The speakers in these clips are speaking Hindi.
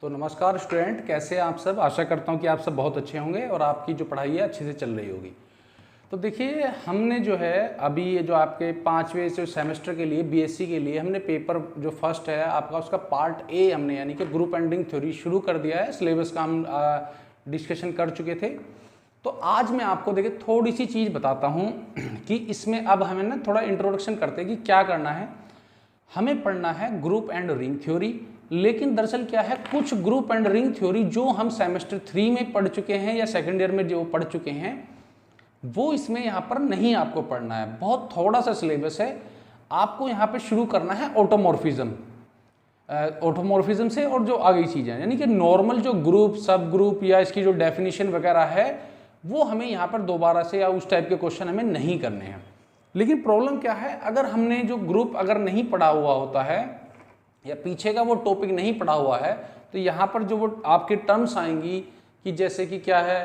तो नमस्कार स्टूडेंट, कैसे हैं आप सब। आशा करता हूं कि आप सब बहुत अच्छे होंगे और आपकी जो पढ़ाई है अच्छे से चल रही होगी। तो देखिए, हमने जो है अभी ये जो आपके 5वें जो सेमेस्टर के लिए बीएससी के लिए हमने पेपर जो फर्स्ट है आपका, उसका पार्ट ए हमने यानी कि ग्रुप एंडिंग थ्योरी शुरू कर दिया है। सिलेबस का हम डिस्कशन कर चुके थे। तो आज मैं आपको देखिए थोड़ी सी चीज़ बताता हूँ कि इसमें अब हमें ना थोड़ा इंट्रोडक्शन करते हैं कि क्या करना है। हमें पढ़ना है ग्रुप एंड रिंग थ्योरी, लेकिन दरअसल क्या है, कुछ ग्रुप एंड रिंग थ्योरी जो हम सेमेस्टर 3 में पढ़ चुके हैं या सेकेंड ईयर में जो पढ़ चुके हैं वो इसमें यहाँ पर नहीं आपको पढ़ना है। बहुत थोड़ा सा सिलेबस है। आपको यहाँ पे शुरू करना है ऑटोमॉर्फिज्म से और जो आगे चीज़ें यानी कि नॉर्मल जो ग्रुप सब ग्रुप या इसकी जो डेफिनेशन वगैरह है वो हमें यहाँ पर दोबारा से या उस टाइप के क्वेश्चन हमें नहीं करने हैं। लेकिन प्रॉब्लम क्या है, अगर हमने जो ग्रुप अगर नहीं पढ़ा हुआ होता है या पीछे का वो टॉपिक नहीं पढ़ा हुआ है तो यहाँ पर जो वो आपके टर्म्स आएंगी कि जैसे कि क्या है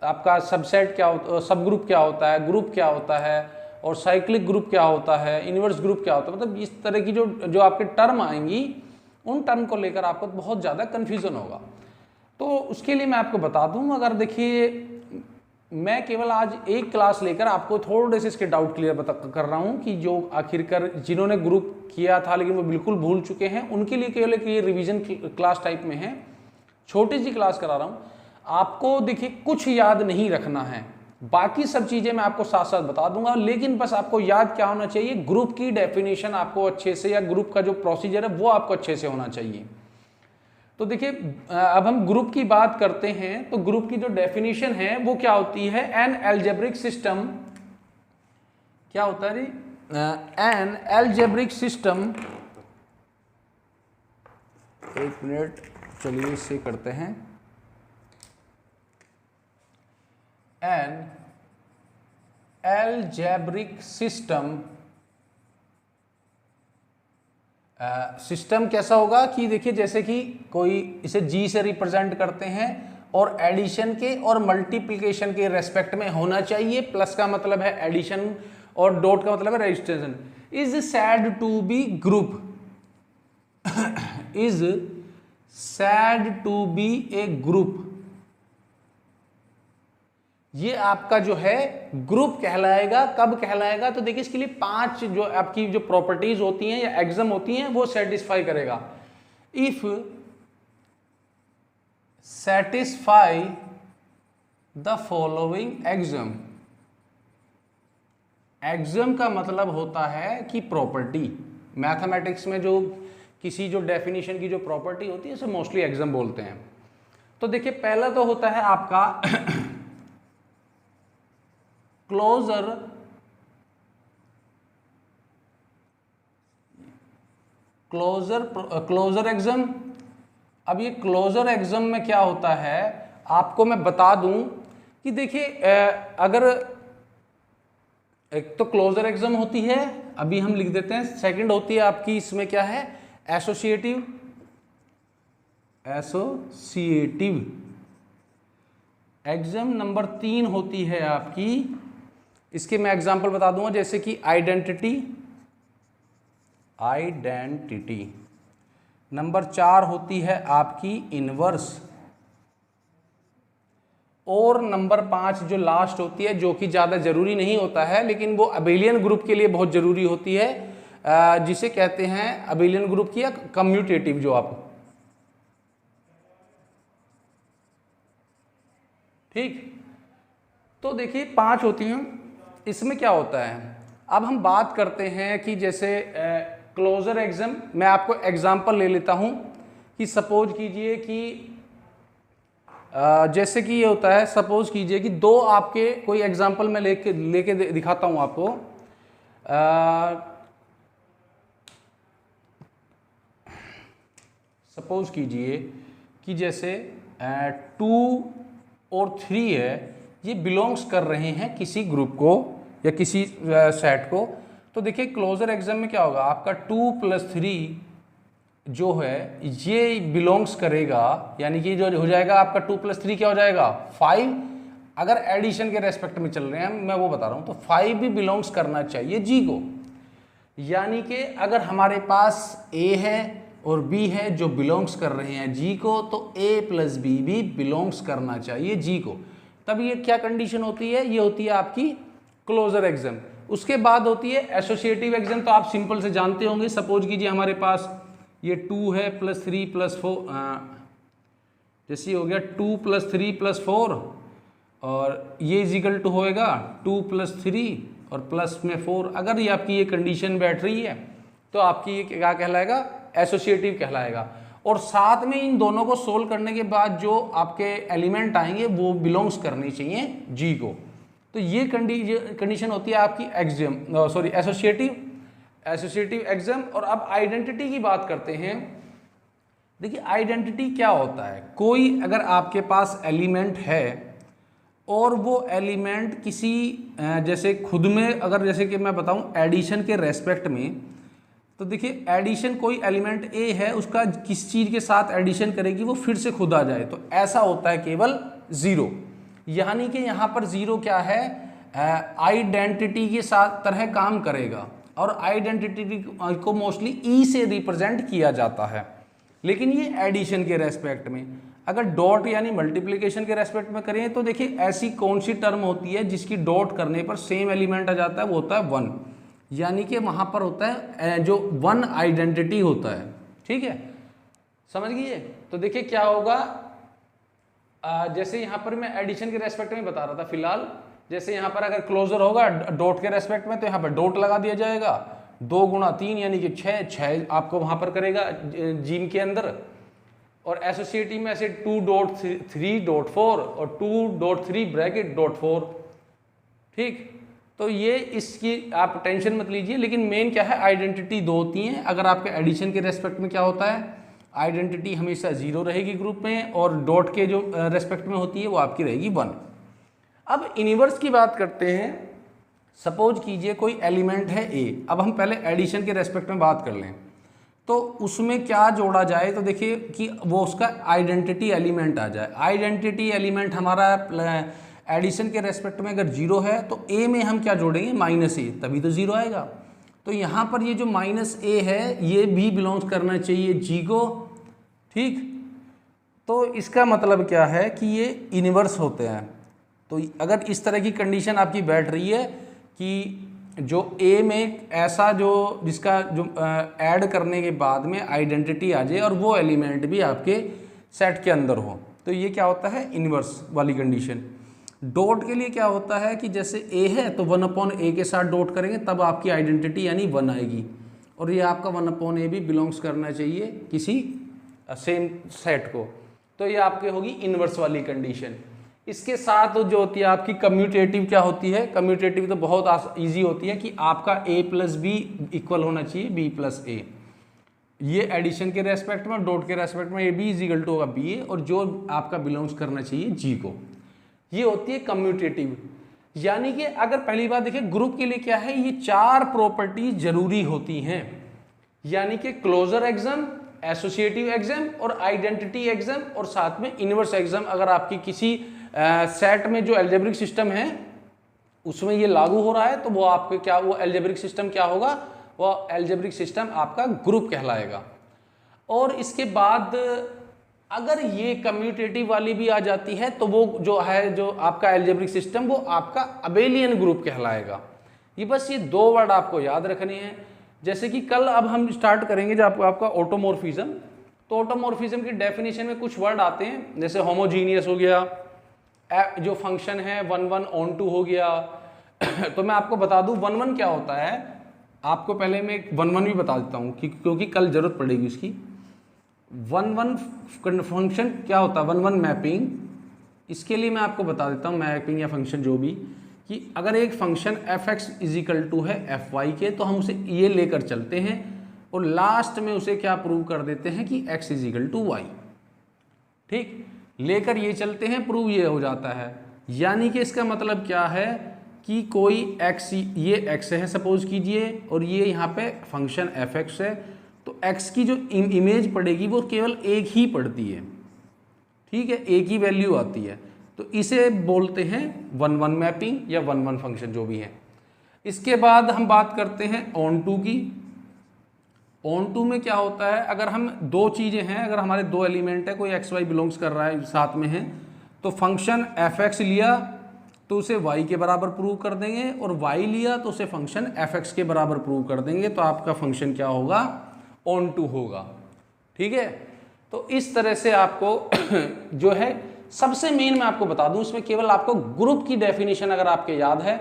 आपका सबसेट क्या होता, सब ग्रुप क्या होता है, ग्रुप क्या होता है और साइक्लिक ग्रुप क्या होता है, इन्वर्स ग्रुप क्या होता है, मतलब इस तरह की जो आपके टर्म आएंगी उन टर्म को लेकर आपको बहुत ज़्यादा कन्फ्यूज़न होगा। तो उसके लिए मैं आपको बता दूँ, अगर देखिए मैं केवल आज एक क्लास लेकर आपको थोड़े से इसके डाउट क्लियर कर रहा हूँ कि जो आखिरकार जिन्होंने ग्रुप किया था लेकिन वो बिल्कुल भूल चुके हैं उनके लिए केवल एक ये रिवीजन क्लास टाइप में है। छोटी सी क्लास करा रहा हूँ। आपको देखिए कुछ याद नहीं रखना है, बाकी सब चीज़ें मैं आपको साथ साथ बता दूंगा, लेकिन बस आपको याद क्या होना चाहिए, ग्रुप की डेफिनेशन आपको अच्छे से या ग्रुप का जो प्रोसीजर है वो आपको अच्छे से होना चाहिए। तो देखिए अब हम ग्रुप की बात करते हैं तो ग्रुप की जो डेफिनेशन है वो क्या होती है, एन अलजेब्रिक सिस्टम। क्या होता है रे, एन अलजेब्रिक सिस्टम। एक मिनट, चलिए इससे करते हैं। एन अलजेब्रिक सिस्टम, सिस्टम कैसा होगा कि देखिए जैसे कि कोई इसे जी से रिप्रेजेंट करते हैं और एडिशन के और मल्टीप्लिकेशन के रेस्पेक्ट में होना चाहिए। प्लस का मतलब है एडिशन और डॉट का मतलब है registration. Is said to be group, is said to be a group, ये आपका जो है ग्रुप कहलाएगा। कब कहलाएगा, तो देखिए इसके लिए 5 जो आपकी जो प्रॉपर्टीज होती हैं या एग्जाम होती हैं वो सेटिस्फाई करेगा। If satisfy the following exam, exam का मतलब होता है कि प्रॉपर्टी। मैथमेटिक्स में जो किसी जो डेफिनेशन की जो प्रॉपर्टी होती है उसे मोस्टली एग्जाम बोलते हैं। तो देखिए पहला तो होता है आपका क्लोजर एग्जाम। अब ये क्लोजर एग्जाम में क्या होता है आपको मैं बता दूं कि देखिए अगर एक तो क्लोजर एग्जाम होती है, अभी हम लिख देते हैं। सेकंड होती है आपकी इसमें क्या है, एसोसिएटिव एग्जाम। नंबर 3 होती है आपकी, इसके मैं एग्जांपल बता दूंगा, जैसे कि आइडेंटिटी। नंबर 4 होती है आपकी इनवर्स, और नंबर 5 जो लास्ट होती है, जो कि ज़्यादा जरूरी नहीं होता है लेकिन वो अबेलियन ग्रुप के लिए बहुत जरूरी होती है, जिसे कहते हैं अबेलियन ग्रुप की या कम्यूटेटिव। जो आप ठीक, तो देखिए 5 होती हैं। इसमें क्या होता है, अब हम बात करते हैं कि जैसे क्लोजर एग्जाम, मैं आपको एग्जांपल ले लेता हूं कि सपोज कीजिए कि जैसे कि ये होता है, सपोज कीजिए कि दो आपके कोई एग्जांपल मैं लेके दिखाता हूं आपको। सपोज कीजिए कि जैसे 2 और 3 है, ये बिलोंग्स कर रहे हैं किसी ग्रुप को या किसी सेट को। तो देखिए क्लोजर एग्जाम में क्या होगा, आपका 2 + 3 जो है ये बिलोंग्स करेगा, यानी कि जो हो जाएगा आपका 2 + 3 क्या हो जाएगा 5। अगर एडिशन के रेस्पेक्ट में चल रहे हैं मैं वो बता रहा हूँ, तो 5 भी बिलोंग्स करना चाहिए जी को। यानी कि अगर हमारे पास A है, और बी है जो बिलोंग्स कर रहे हैं जी को, तो ए प्लस बी भी बिलोंग्स करना चाहिए जी को। तब ये क्या कंडीशन होती है, ये होती है आपकी क्लोजर एग्जाम। उसके बाद होती है एसोसिएटिव एग्जाम, तो आप सिंपल से जानते होंगे। सपोज कीजिए हमारे पास ये 2 है प्लस 3 प्लस 4, जैसे हो गया 2 प्लस 3 प्लस 4, और ये इजिकल टू होएगा 2 प्लस 3 और प्लस में 4। अगर ये आपकी ये कंडीशन बैठ रही है तो आपकी ये क्या कहलाएगा, एसोसिएटिव कहलाएगा। और साथ में इन दोनों को सोल्व करने के बाद जो आपके एलिमेंट आएंगे वो बिलोंग्स करनी चाहिए जी को। तो ये कंडीशन होती है आपकी एग्जाम, सॉरी एसोसिएटिव एग्जाम। और अब आइडेंटिटी की बात करते हैं। देखिए आइडेंटिटी क्या होता है, कोई अगर आपके पास एलिमेंट है और वो एलिमेंट किसी जैसे खुद में, अगर जैसे कि मैं बताऊं एडिशन के रेस्पेक्ट में, तो देखिए एडिशन कोई एलिमेंट ए है उसका किस चीज़ के साथ एडिशन करेगी वो फिर से खुद आ जाए, तो ऐसा होता है केवल ज़ीरो। यानी कि यहाँ पर ज़ीरो क्या है, आइडेंटिटी के साथ तरह काम करेगा, और आइडेंटिटी को मोस्टली ई से रिप्रेजेंट किया जाता है। लेकिन ये एडिशन के रेस्पेक्ट में, अगर डॉट यानी मल्टीप्लिकेशन के रेस्पेक्ट में करें तो देखिए ऐसी कौन सी टर्म होती है जिसकी डॉट करने पर सेम एलिमेंट आ जाता है, वो होता है 1। यानी कि वहाँ पर होता है जो 1 आइडेंटिटी होता है। ठीक है, समझ गए। तो देखिए क्या होगा, जैसे यहाँ पर मैं एडिशन के रेस्पेक्ट में बता रहा था फिलहाल, जैसे यहाँ पर अगर क्लोजर होगा डॉट के रेस्पेक्ट में तो यहाँ पर डॉट लगा दिया जाएगा, 2 गुणा 3 यानी कि 6 आपको वहाँ पर करेगा जीम के अंदर। और एसोसिएटिव में ऐसे 2.3.4 और 2.3 ब्रैकेट डॉट 4। ठीक, तो ये इसकी आप टेंशन मत लीजिए। लेकिन मेन क्या है, आइडेंटिटी 2 होती हैं। अगर आपके एडिशन के रेस्पेक्ट में क्या होता है, आइडेंटिटी हमेशा 0 रहेगी ग्रुप में, और डॉट के जो रेस्पेक्ट में होती है वो आपकी रहेगी 1। अब इनवर्स की बात करते हैं। सपोज कीजिए कोई एलिमेंट है ए, अब हम पहले एडिशन के रेस्पेक्ट में बात कर लें, तो उसमें क्या जोड़ा जाए, तो देखिए कि वो उसका आइडेंटिटी एलिमेंट आ जाए। आइडेंटिटी एलिमेंट हमारा एडिशन के रेस्पेक्ट में अगर 0 है तो ए में हम क्या जोड़ेंगे, -a, तभी तो 0 आएगा। तो यहाँ पर ये जो -a है ये भी बिलोंग्स करना चाहिए जी को। ठीक, तो इसका मतलब क्या है कि ये इनवर्स होते हैं। तो अगर इस तरह की कंडीशन आपकी बैठ रही है कि जो ए में ऐसा जो जिसका जो ऐड करने के बाद में आइडेंटिटी आ जाए और वो एलिमेंट भी आपके सेट के अंदर हो, तो ये क्या होता है, इनवर्स वाली कंडीशन। डॉट के लिए क्या होता है कि जैसे ए है तो 1/a के साथ डॉट करेंगे तब आपकी आइडेंटिटी यानी 1 आएगी, और ये आपका 1/a भी बिलोंग्स करना चाहिए किसी सेम सेट को। तो ये आपके होगी इनवर्स वाली कंडीशन। इसके साथ जो होती है आपकी कम्यूटेटिव क्या होती है, कम्यूटेटिव तो बहुत ईजी होती है कि आपका a प्लस बी इक्वल होना चाहिए b प्लस a। ये एडिशन के रेस्पेक्ट में, डॉट के रेस्पेक्ट में ये b इज इक्वल टू होगा ba, और जो आपका बिलोंग्स करना चाहिए g को, ये होती है कम्यूटेटिव। यानी कि अगर पहली बात देखिए ग्रुप के लिए क्या है, ये 4 प्रॉपर्टीज जरूरी होती हैं, यानी कि क्लोजर एग्जाम, एसोसिएटिव एग्जाम और आइडेंटिटी एग्जाम, और साथ में इनवर्स एग्जाम। अगर आपकी किसी सेट में जो एल्जेब्रिक सिस्टम है उसमें ये लागू हो रहा है तो वो आपके क्या, वो एल्जेब्रिक सिस्टम क्या होगा, वो एल्जेब्रिक सिस्टम आपका ग्रुप कहलाएगा। और इसके बाद अगर ये कम्यूटेटिव वाली भी आ जाती है तो वो जो है जो आपका एल्जेब्रिक सिस्टम वो आपका अबेलियन ग्रुप कहलाएगा। ये बस ये 2 वर्ड आपको याद रखने हैं। जैसे कि कल अब हम स्टार्ट करेंगे जब आपका ऑटोमॉर्फिज्म, तो ऑटोमॉर्फिज्म की डेफिनेशन में कुछ वर्ड आते हैं, जैसे होमोजीनियस हो गया, जो फंक्शन है 1 ऑन टू हो गया। तो मैं आपको बता दूं 1 क्या होता है, आपको पहले मैं 1 भी बता देता हूं क्योंकि कल जरूरत पड़ेगी उसकी। 1 फंक्शन क्या होता है, 1 मैपिंग। इसके लिए मैं आपको बता देता हूं मैपिंग या फंक्शन जो भी, कि अगर एक function f(x) is equal to है fy के, तो हम उसे ये लेकर चलते हैं और लास्ट में उसे क्या प्रूव कर देते हैं कि x is equal to y। ठीक, लेकर ये चलते हैं, प्रूव ये हो जाता है। यानी कि इसका मतलब क्या है कि कोई x, ये x है सपोज कीजिए, और ये यहाँ पे फंक्शन f(x) है, तो x की जो इमेज पड़ेगी वो केवल एक ही पड़ती है। ठीक है, एक ही वैल्यू आती है, तो इसे बोलते हैं 1 मैपिंग या 1 फंक्शन जो भी है। इसके बाद हम बात करते हैं ऑन टू की। ऑन टू में क्या होता है, अगर हम दो चीज़ें हैं, अगर हमारे दो एलिमेंट है, कोई एक्स वाई बिलोंग्स कर रहा है साथ में है, तो फंक्शन एफ एक्स लिया तो उसे y के बराबर प्रूव कर देंगे, और y लिया तो उसे फंक्शन fx के बराबर प्रूव कर देंगे, तो आपका फंक्शन क्या होगा, ऑन टू होगा। ठीक है, तो इस तरह से आपको जो है सबसे मेन मैं आपको बता दूं, इसमें केवल आपको ग्रुप की डेफिनेशन अगर आपके याद है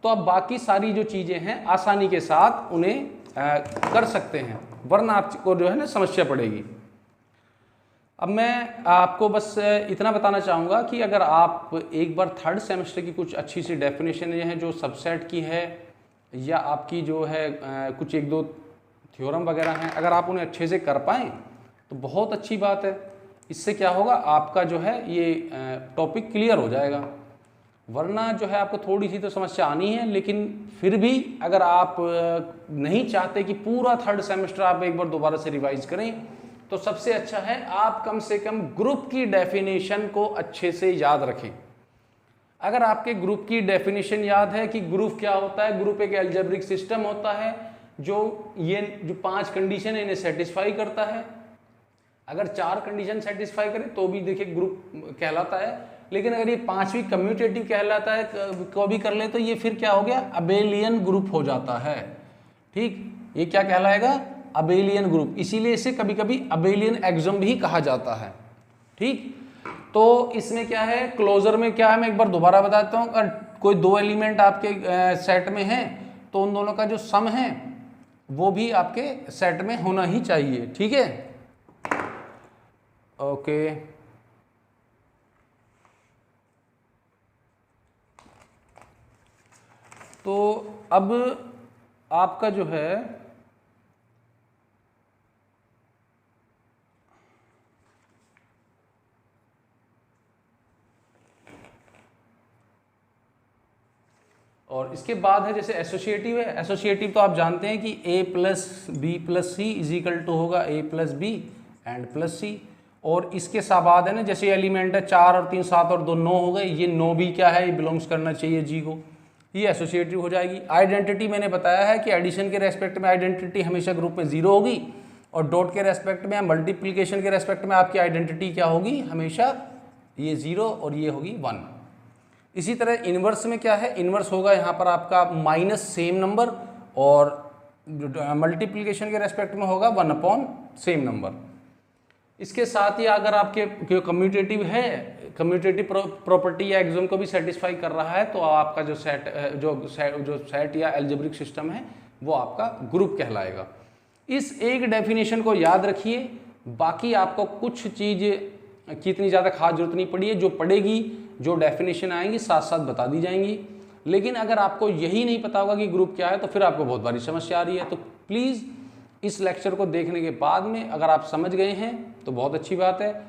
तो आप बाकी सारी जो चीज़ें हैं आसानी के साथ उन्हें कर सकते हैं, वरना आपको जो है ना समस्या पड़ेगी। अब मैं आपको बस इतना बताना चाहूँगा कि अगर आप एक बार थर्ड सेमेस्टर की कुछ अच्छी सी डेफिनेशन ये है जो सबसेट की है, या आपकी जो है कुछ एक दो थ्योरम वगैरह हैं, अगर आप उन्हें अच्छे से कर पाएँ तो बहुत अच्छी बात है। इससे क्या होगा, आपका जो है ये टॉपिक क्लियर हो जाएगा, वरना जो है आपको थोड़ी सी तो समस्या आनी है। लेकिन फिर भी अगर आप नहीं चाहते कि पूरा थर्ड सेमेस्टर आप एक बार दोबारा से रिवाइज करें, तो सबसे अच्छा है आप कम से कम ग्रुप की डेफिनेशन को अच्छे से याद रखें। अगर आपके ग्रुप की डेफिनेशन याद है कि ग्रुप क्या होता है, ग्रुप एक अलजेब्रिक सिस्टम होता है जो 5 कंडीशन है इन्हें सेटिस्फाई करता है। अगर 4 कंडीशन सेटिस्फाई करे तो भी देखिए ग्रुप कहलाता है, लेकिन अगर ये 5वीं कम्यूटेटिव कहलाता है को भी कर ले तो ये फिर क्या हो गया, अबेलियन ग्रुप हो जाता है। ठीक, ये क्या कहलाएगा, अबेलियन ग्रुप। इसीलिए इसे कभी कभी अबेलियन एक्सम भी कहा जाता है। ठीक, तो इसमें क्या है, क्लोजर में क्या है, मैं एक बार दोबारा बताता हूँ। अगर कोई दो एलिमेंट आपके सेट में है तो उन दोनों का जो सम है वो भी आपके सेट में होना ही चाहिए। ठीक है, ओके। तो अब आपका जो है और इसके बाद है जैसे एसोसिएटिव है। एसोसिएटिव तो आप जानते हैं कि a plus B plus C is equal to होगा a plus B and plus C. और इसके साथ बाद है ना, जैसे एलिमेंट है 4 और 3 7 और 2 9 हो गए, ये 9 भी क्या है, ये बिलोंग्स करना चाहिए जी को, ये एसोसिएटिव हो जाएगी। आइडेंटिटी मैंने बताया है कि एडिशन के रेस्पेक्ट में आइडेंटिटी हमेशा ग्रुप में 0 होगी, और डॉट के रेस्पेक्ट में, मल्टीप्लिकेशन के रेस्पेक्ट में आपकी आइडेंटिटी क्या होगी, हमेशा ये 0 और ये होगी 1। इसी तरह इन्वर्स में क्या है, इन्वर्स होगा यहाँ पर आपका माइनस सेम नंबर, और मल्टीप्लिकेशन के रेस्पेक्ट में होगा 1 अपॉन सेम नंबर। इसके साथ ही अगर आपके कम्यूटेटिव है, कम्यूटेटिव प्रॉपर्टी या एक्सम को भी सेटिस्फाई कर रहा है, तो आपका जो सेट या अलजेब्रिक सिस्टम है वो आपका ग्रुप कहलाएगा। इस एक डेफिनेशन को याद रखिए, बाकी आपको कुछ चीज़ की इतनी ज़्यादा खास जरूरत नहीं पड़ी है, जो पड़ेगी, जो डेफिनेशन आएंगी साथ साथ बता दी जाएंगी। लेकिन अगर आपको यही नहीं पता होगा कि ग्रुप क्या है तो फिर आपको बहुत बड़ी समस्या आ रही है। तो प्लीज़ इस लेक्चर को देखने के बाद में अगर आप समझ गए हैं तो बहुत अच्छी बात है,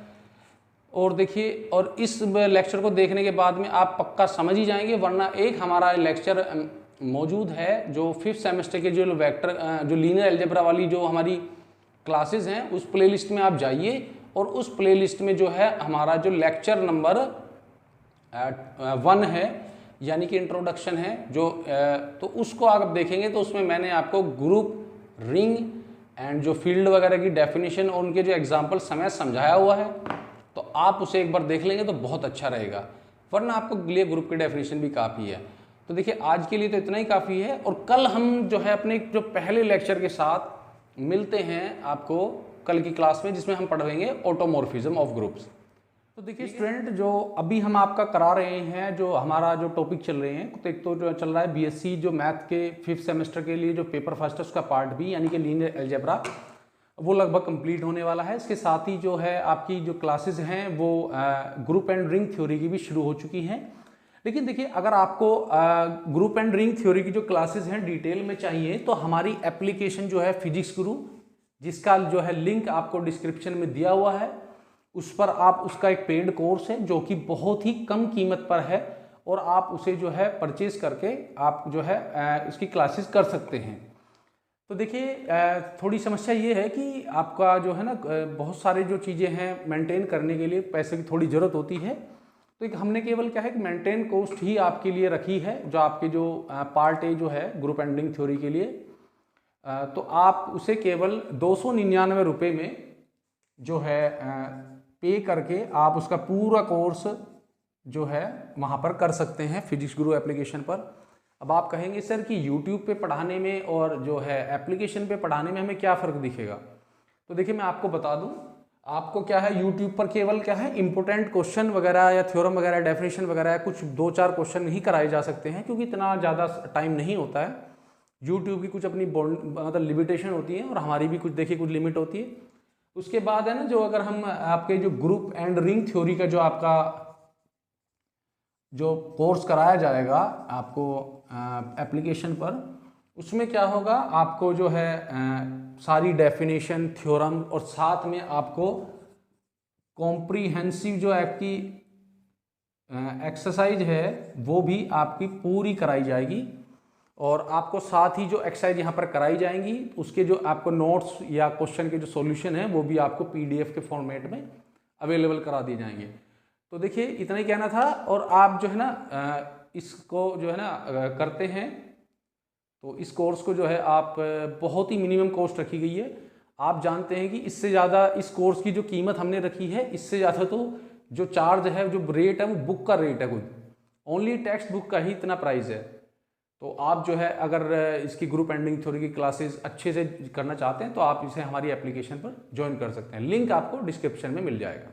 और देखिए, और इस लेक्चर को देखने के बाद में आप पक्का समझ ही जाएंगे, वरना एक हमारा लेक्चर मौजूद है जो 5th सेमेस्टर के जो वेक्टर जो लीनियर अलजेब्रा वाली जो हमारी क्लासेस हैं, उस प्लेलिस्ट में आप जाइए, और उस प्लेलिस्ट में जो है हमारा जो लेक्चर नंबर 1 है, यानी कि इंट्रोडक्शन है जो, तो उसको आप देखेंगे तो उसमें मैंने आपको ग्रुप, रिंग एंड जो फील्ड वगैरह की डेफिनेशन और उनके जो एग्जाम्पल समय समझाया हुआ है, तो आप उसे एक बार देख लेंगे तो बहुत अच्छा रहेगा, वरना आपको लिए ग्रुप की डेफिनेशन भी काफ़ी है। तो देखिए आज के लिए तो इतना ही काफ़ी है, और कल हम जो है अपने जो पहले लेक्चर के साथ मिलते हैं आपको कल की क्लास में, जिसमें हम पढ़ेंगे ऑटोमॉर्फिज्म ऑफ ग्रुप्स। तो देखिए स्टूडेंट, जो अभी हम आपका करा रहे हैं, जो हमारा जो टॉपिक चल रहे हैं, तो एक तो जो चल रहा है बीएससी जो मैथ के 5th सेमेस्टर के लिए जो पेपर फर्स्ट है उसका पार्ट बी यानी कि लीनियर अलजेब्रा, वो लगभग कंप्लीट होने वाला है। इसके साथ ही जो है आपकी जो क्लासेस हैं वो ग्रुप एंड रिंग थ्योरी की भी शुरू हो चुकी हैं। लेकिन देखिए, अगर आपको ग्रुप एंड रिंग थ्योरी की जो क्लासेस हैं डिटेल में चाहिए, तो हमारी एप्लीकेशन जो है फिजिक्स गुरु, जिसका जो है लिंक आपको डिस्क्रिप्शन में दिया हुआ है, उस पर आप, उसका एक पेड कोर्स है जो कि बहुत ही कम कीमत पर है, और आप उसे जो है परचेज करके आप जो है इसकी क्लासेस कर सकते हैं। तो देखिए थोड़ी समस्या ये है कि आपका जो है ना बहुत सारे जो चीज़ें हैं मेंटेन करने के लिए पैसे की थोड़ी ज़रूरत होती है। तो एक हमने केवल क्या है कि मेंटेन कॉस्ट ही आपके लिए रखी है, जो आपके जो पार्ट ए जो है ग्रुप एंड रिंग थ्योरी के लिए, तो आप उसे केवल 299 रुपये में जो है पे करके आप उसका पूरा कोर्स जो है वहाँ पर कर सकते हैं फिजिक्स गुरु एप्लीकेशन पर। अब आप कहेंगे सर कि यूट्यूब पे पढ़ाने में और जो है एप्लीकेशन पे पढ़ाने में हमें क्या फ़र्क दिखेगा? तो देखिए मैं आपको बता दूं, आपको क्या है यूट्यूब पर केवल क्या है इंपॉर्टेंट क्वेश्चन वगैरह या थ्योरम वगैरह डेफिनेशन वगैरह कुछ 2-4 क्वेश्चन ही कराए जा सकते हैं, क्योंकि इतना ज़्यादा टाइम नहीं होता है। यूट्यूब की कुछ अपनी मतलब लिमिटेशन होती है और हमारी भी कुछ देखिए कुछ लिमिट होती है। उसके बाद है ना, जो अगर हम आपके जो ग्रुप एंड रिंग थ्योरी का जो आपका जो कोर्स कराया जाएगा आपको एप्लीकेशन पर, उसमें क्या होगा, आपको जो है सारी डेफिनेशन थ्योरम और साथ में आपको कॉम्प्रीहेंसिव जो आपकी एक्सरसाइज है वो भी आपकी पूरी कराई जाएगी। और आपको साथ ही जो एक्सरसाइज यहाँ पर कराई जाएंगी उसके जो आपको नोट्स या क्वेश्चन के जो सॉल्यूशन है वो भी आपको पीडीएफ के फॉर्मेट में अवेलेबल करा दिए जाएंगे। तो देखिए इतना ही कहना था। और आप जो है ना इसको जो है ना करते हैं तो इस कोर्स को जो है आप बहुत ही मिनिमम कॉस्ट रखी गई है। आप जानते हैं कि इससे ज़्यादा इस कोर्स की जो कीमत हमने रखी है, इससे ज़्यादा तो जो चार्ज है, जो रेट है वो बुक का रेट है, कोई ओनली टेक्स्ट बुक का ही इतना प्राइस है। तो आप जो है अगर इसकी ग्रुप एंडिंग थ्योरी की क्लासेस अच्छे से करना चाहते हैं तो आप इसे हमारी एप्लीकेशन पर ज्वाइन कर सकते हैं। लिंक आपको डिस्क्रिप्शन में मिल जाएगा।